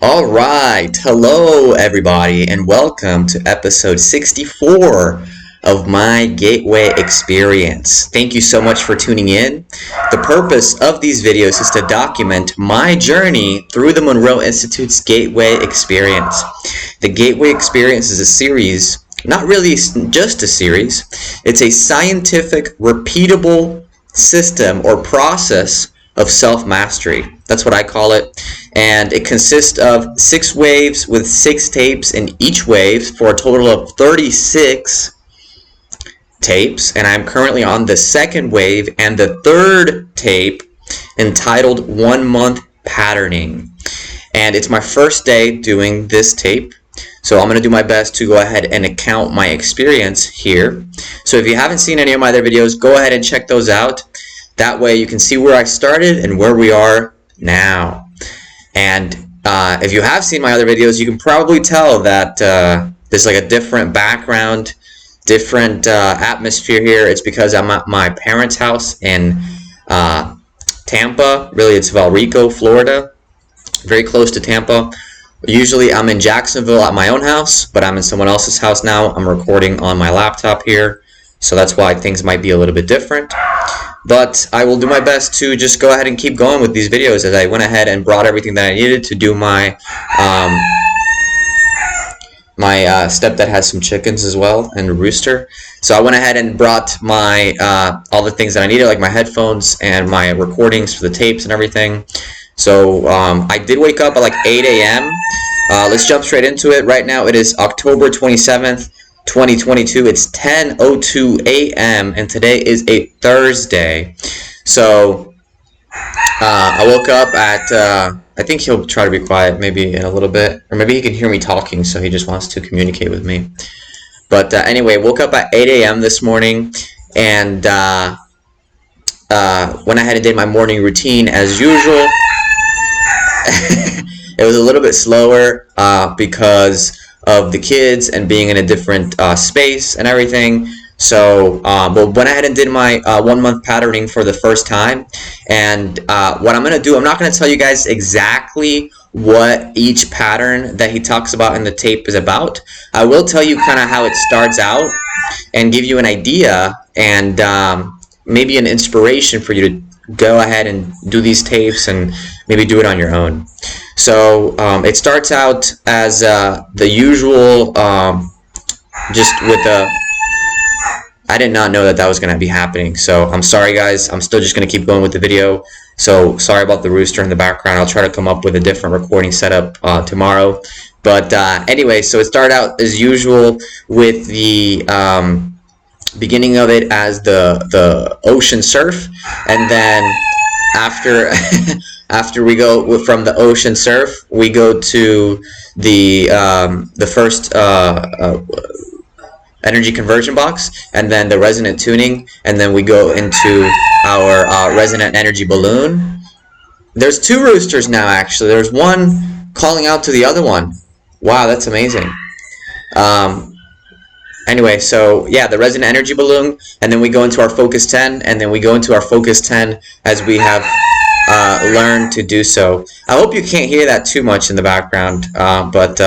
All right, hello everybody, and welcome to episode 64 of my Gateway Experience. Thank you so much for tuning in. The purpose of these videos is to document my journey through the Monroe Institute's Gateway Experience. The Gateway Experience is a series, not really just a series, it's a scientific, repeatable system or process of self-mastery. That's what I call it. And it consists of 6 waves with 6 tapes in each wave for a total of 36 tapes. And I'm currently on the 2nd wave and the 3rd tape entitled 1 Month Patterning. And it's my first day doing this tape. So I'm going to do my best to go ahead and account my experience here. So if you haven't seen any of my other videos, go ahead and check those out. That way you can see where I started and where we are now. And if you have seen my other videos, you can probably tell that there's like a different background, different atmosphere here. It's because I'm at my parents' house in Tampa. Really, it's Valrico, Florida, very close to Tampa. Usually I'm in Jacksonville at my own house, but I'm in someone else's house now. I'm recording on my laptop here, so that's why things might be a little bit different. But I will do my best to just go ahead and keep going with these videos, as I went ahead and brought everything that I needed to do my stepdad has some chickens as well and a rooster. So I went ahead and brought my all the things that I needed, like my headphones and my recordings for the tapes and everything. So I did wake up at like 8 a.m. Let's jump straight into it. Right now it is October 27th. 2022. It's 10:02 a.m. and today is a Thursday. So I woke up at I think he'll try to be quiet maybe in a little bit, or maybe he can hear me talking, so he just wants to communicate with me. But anyway, woke up at 8 a.m. this morning and went ahead and did my morning routine as usual. It was a little bit slower because of the kids and being in a different space and everything. So but went ahead and did my 1 month patterning for the first time. And what I'm going to do, I'm not going to tell you guys exactly what each pattern that he talks about in the tape is about. I will tell you kind of how it starts out and give you an idea and maybe an inspiration for you to go ahead and do these tapes and maybe do it on your own. So it starts out as the usual, just with the, I did not know that that was going to be happening, so I'm sorry guys. I'm still just going to keep going with the video, so sorry about the rooster in the background. I'll try to come up with a different recording setup tomorrow. But anyway, so it started out as usual with the beginning of it as the ocean surf, and then after after we go from the ocean surf, we go to the first energy conversion box, and then the resonant tuning, and then we go into our resonant energy balloon. There's 2 roosters now, actually. There's one calling out to the other one. Wow, that's amazing. Anyway, so yeah, the resonant energy balloon, and then we go into our focus 10, and then we go into our focus 10 as we have learned to do so. I hope you can't hear that too much in the background, but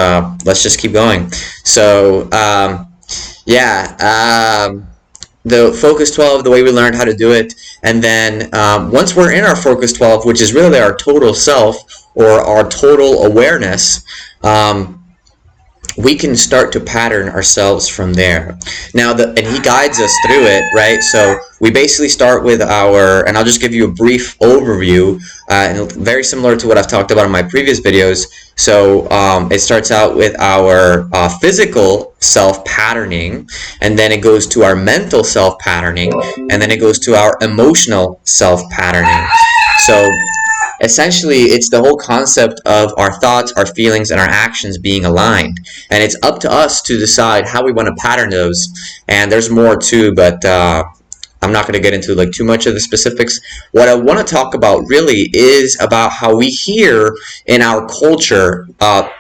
let's just keep going. So yeah, the focus 12, the way we learned how to do it, and then once we're in our focus 12, which is really our total self or our total awareness, we can start to pattern ourselves from there. Now, and he guides us through it, right? So we basically start with our, and I'll just give you a brief overview, and very similar to what I've talked about in my previous videos. So it starts out with our physical self-patterning, and then it goes to our mental self-patterning, and then it goes to our emotional self-patterning. So essentially, it's the whole concept of our thoughts, our feelings, and our actions being aligned. And it's up to us to decide how we want to pattern those. And there's more too, but I'm not going to get into like too much of the specifics. What I want to talk about really is about how we hear in our culture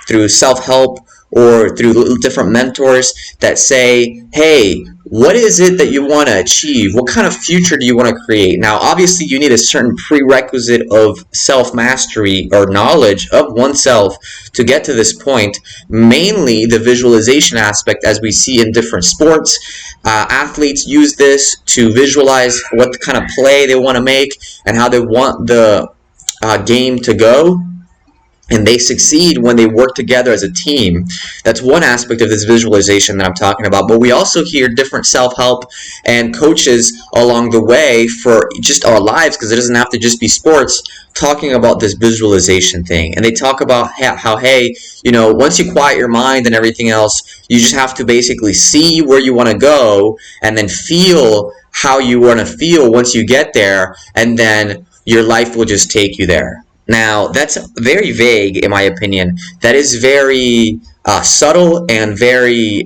through self-help or through different mentors that say, hey, what is it that you want to achieve? What kind of future do you want to create? Now, obviously, you need a certain prerequisite of self-mastery or knowledge of oneself to get to this point. Mainly the visualization aspect, as we see in different sports. Athletes use this to visualize what kind of play they want to make and how they want the game to go, and they succeed when they work together as a team. That's one aspect of this visualization that I'm talking about. But we also hear different self-help and coaches along the way for just our lives, because it doesn't have to just be sports, talking about this visualization thing. And they talk about how, hey, once you quiet your mind and everything else, you just have to basically see where you want to go and then feel how you want to feel once you get there, and then your life will just take you there. Now, that's very vague, in my opinion. That is very subtle and very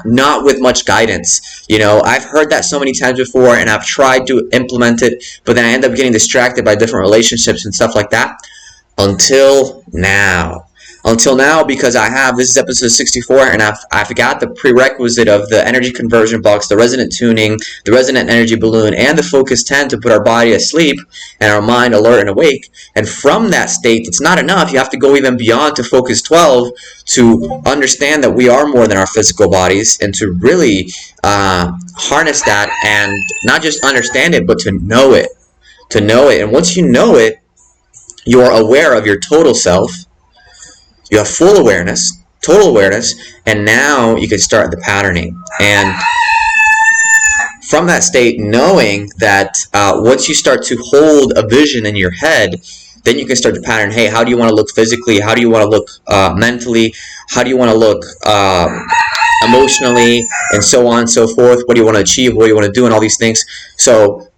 not with much guidance. I've heard that so many times before, and I've tried to implement it, but then I end up getting distracted by different relationships and stuff like that. Until now. Because this is episode 64, and I've got the prerequisite of the energy conversion box, the resonant tuning, the resonant energy balloon, and the focus 10 to put our body asleep and our mind alert and awake. And from that state, it's not enough. You have to go even beyond to focus 12 to understand that we are more than our physical bodies, and to really harness that, and not just understand it, but to know it. And once you know it, you are aware of your total self. You have full awareness, total awareness, and now you can start the patterning. And from that state, knowing that once you start to hold a vision in your head, then you can start to pattern, hey, how do you want to look physically? How do you want to look mentally? How do you want to look emotionally? And so on and so forth. What do you want to achieve? What do you want to do? And all these things. So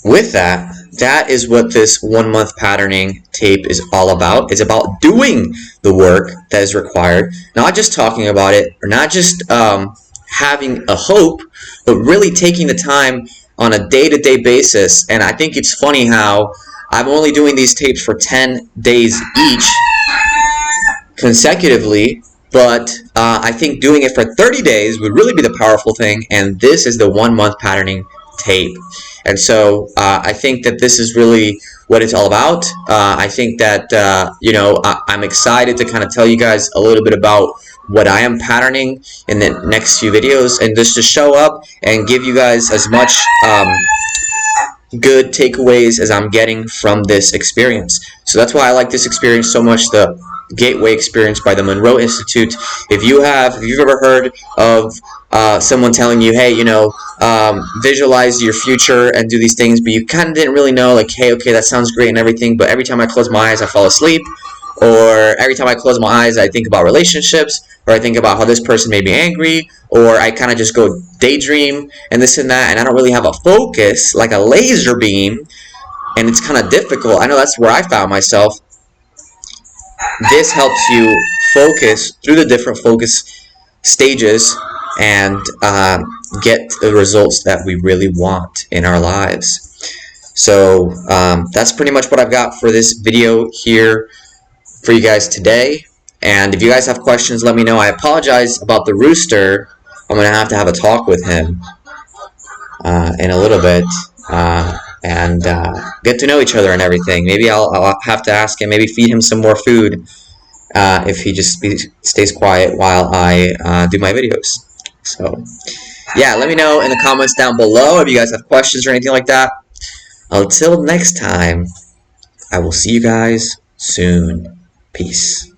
with that is what this 1 month patterning tape is all about. It's about doing the work that is required, not just talking about it, or not just having a hope, but really taking the time on a day-to-day basis. And I think it's funny how I'm only doing these tapes for 10 days each consecutively, but I think doing it for 30 days would really be the powerful thing, and this is the 1 month patterning tape. And so I think that this is really what it's all about. I think that I'm excited to kind of tell you guys a little bit about what I am patterning in the next few videos, and just to show up and give you guys as much good takeaways as I'm getting from this experience. So that's why I like this experience so much, the Gateway Experience by the Monroe Institute. If you've ever heard of someone telling you, hey, visualize your future and do these things, but you kind of didn't really know, like, hey, okay, that sounds great and everything, but every time I close my eyes, I fall asleep, or every time I close my eyes, I think about relationships, or I think about how this person made me angry, or I kind of just go daydream and this and that, and I don't really have a focus, like a laser beam, and it's kind of difficult. I know that's where I found myself. This helps you focus through the different focus stages and get the results that we really want in our lives. So that's pretty much what I've got for this video here for you guys today. And if you guys have questions, let me know. I apologize about the rooster. I'm going to have a talk with him in a little bit. And get to know each other and everything. Maybe I'll have to ask him, maybe feed him some more food if he just stays quiet while I do my videos. So, yeah, let me know in the comments down below if you guys have questions or anything like that. Until next time, I will see you guys soon. Peace.